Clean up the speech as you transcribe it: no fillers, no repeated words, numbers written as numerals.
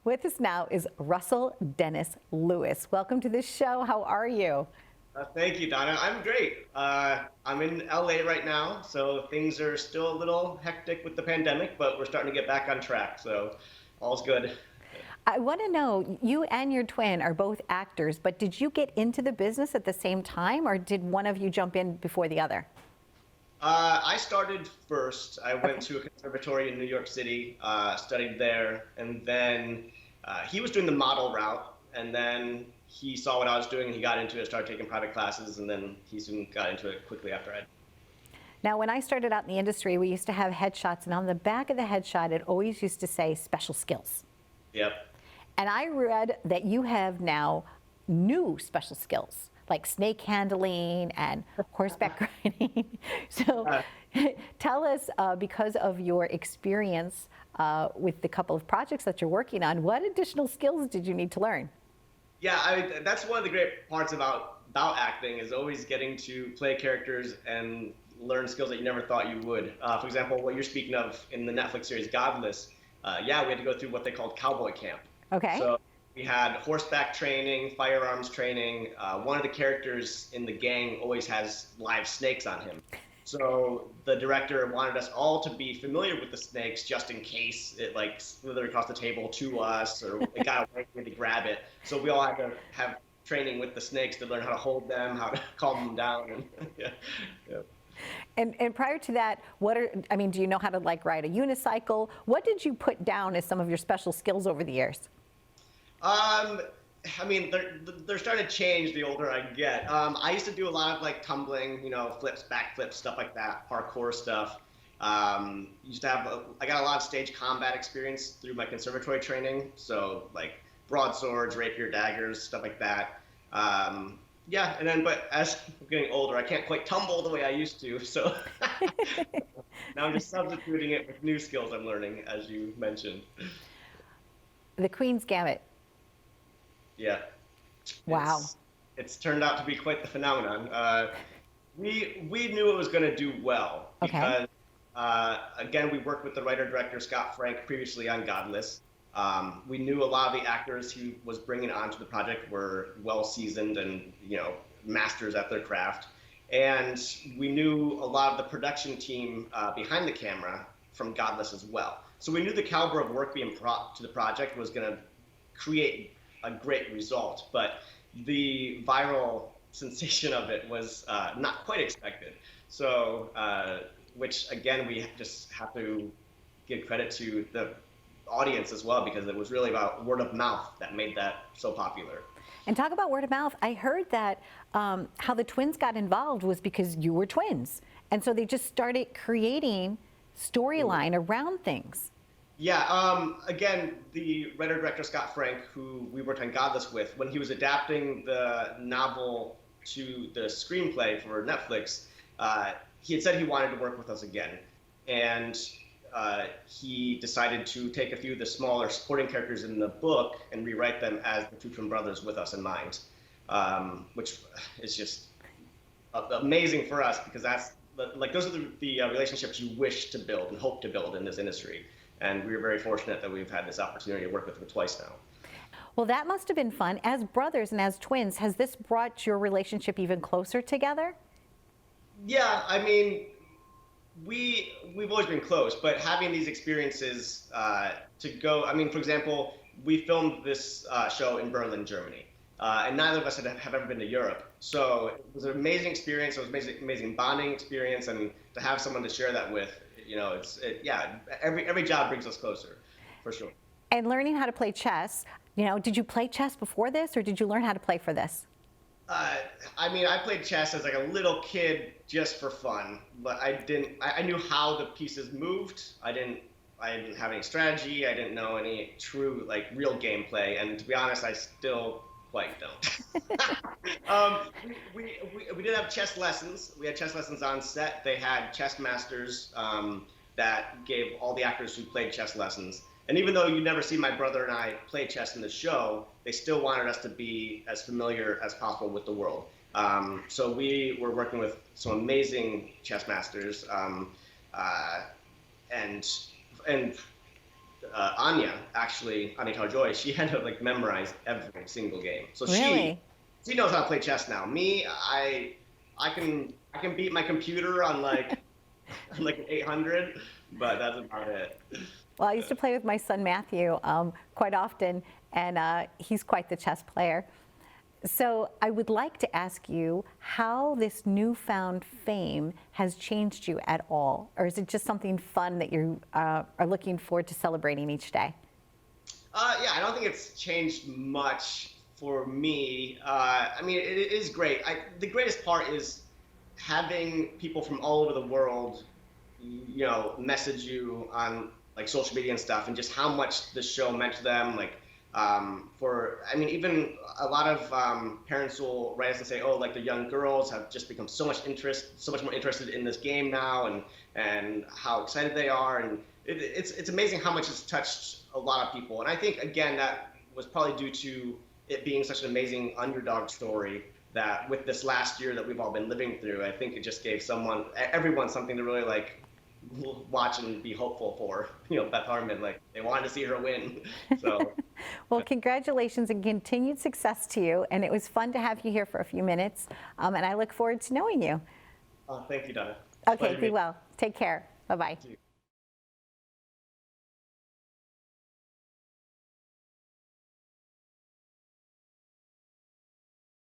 With us now is Russell Dennis Lewis. Welcome to the show. How are you? Thank you, Donna. I'm great. I'm in LA right now, so things are still a little hectic with the pandemic, but we're starting to get back on track, so all's good. I want to know, you and your twin are both actors, but did you get into the business at the same time, or did one of you jump in before the other? I started first. I went Okay. to a conservatory in New York City, studied there, and then he was doing the model route, and then he saw what I was doing and he got into it, started taking private classes, and then he soon got into it quickly after I. Now, when I started out in the industry, we used to have headshots, and on the back of the headshot, it always used to say special skills. Yep. And I read that you have now new special skills like snake handling and horseback riding. So Uh, tell us, because of your experience with the couple of projects that you're working on, what additional skills did you need to learn? Yeah, that's one of the great parts about acting is always getting to play characters and learn skills that you never thought you would. For example, what you're speaking of in the Netflix series Godless, yeah, we had to go through what they called cowboy camp. Okay. So we had horseback training, firearms training. One of the characters in the gang always has live snakes on him. So the director wanted us all to be familiar with the snakes just in case it like slithered across the table to us or it got away and we had to grab it. So we all had to have training with the snakes to learn how to hold them, how to calm them down. And, yeah, yeah. And prior to that, I mean, do you know how to like ride a unicycle? What did you put down as some of your special skills over the years? Um, I mean, they're starting to change the older I get. I used to do a lot of like tumbling, flips, backflips, stuff like that, parkour stuff. Used to have, I got a lot of stage combat experience through my conservatory training. So like broadswords, rapier, daggers, stuff like that. Yeah, and then, but as I'm getting older, I can't quite tumble the way I used to. So now I'm just substituting it with new skills I'm learning, as you mentioned. The Queen's Gambit. Yeah. Wow. It's turned out to be quite the phenomenon. We knew it was going to do well Okay. because again we worked with the writer director Scott Frank previously on Godless. We knew a lot of the actors he was bringing onto the project were well seasoned and masters at their craft, and we knew a lot of the production team behind the camera from Godless as well. So we knew the caliber of work being brought to the project was going to create a great result, but the viral sensation of it was not quite expected. So, which again, we just have to give credit to the audience as well, because it was really about word of mouth that made that so popular. And talk about word of mouth. I heard that how the twins got involved was because you were twins. And so they just started creating storyline around things. Yeah, again, the writer-director Scott Frank, who we worked on Godless with, when he was adapting the novel to the screenplay for Netflix, he had said he wanted to work with us again. And he decided to take a few of the smaller supporting characters in the book and rewrite them as the two twin brothers with us in mind, which is just amazing for us because that's like those are the relationships you wish to build and hope to build in this industry. And we're very fortunate that we've had this opportunity to work with them twice now. Well, that must have been fun. As brothers and as twins, has this brought your relationship even closer together? Yeah, I mean, we've always been close, but having these experiences to go, I mean, for example, we filmed this show in Berlin, Germany, and neither of us have ever been to Europe. So it was an amazing experience. It was amazing, amazing bonding experience, and to have someone to share that with, yeah, every job brings us closer, for sure. And learning how to play chess, did you play chess before this or did you learn how to play for this? Uh, I mean, I played chess as like a little kid just for fun, but I didn't. I knew how the pieces moved. I didn't have any strategy. I didn't know any true like real gameplay, and to be honest, I still quite don't. We did have chess lessons. We had chess lessons on set. They had chess masters that gave all the actors who played chess lessons. And even though you never see my brother and I play chess in the show, they still wanted us to be as familiar as possible with the world. So we were working with some amazing chess masters, and and Anya, actually, Anya Taylor-Joy, she had to like memorize every single game. So Really? she knows how to play chess now. Me, I can beat my computer on like on like an 800, but that's about it. Well, I used to play with my son Matthew quite often, and he's quite the chess player. So I would like to ask you how this newfound fame has changed you at all, or is it just something fun that you are looking forward to celebrating each day? Yeah, I don't think it's changed much for me. I mean, it is great. The greatest part is having people from all over the world, message you on like social media and stuff, and just how much the show meant to them. Like, I mean, even a lot of parents will write us and say, oh, like the young girls have just become so much more interested in this game now, and how excited they are, and it's amazing how much it's touched a lot of people. And I think again that was probably due to it being such an amazing underdog story that with this last year that we've all been living through, I think it just gave everyone something to really like watch and be hopeful for. Beth Harmon, like they wanted to see her win. So, Well, congratulations and continued success to you. And it was fun to have you here for a few minutes. And I look forward to knowing you. thank you, Donna. Okay, be well. Take care. Bye-bye.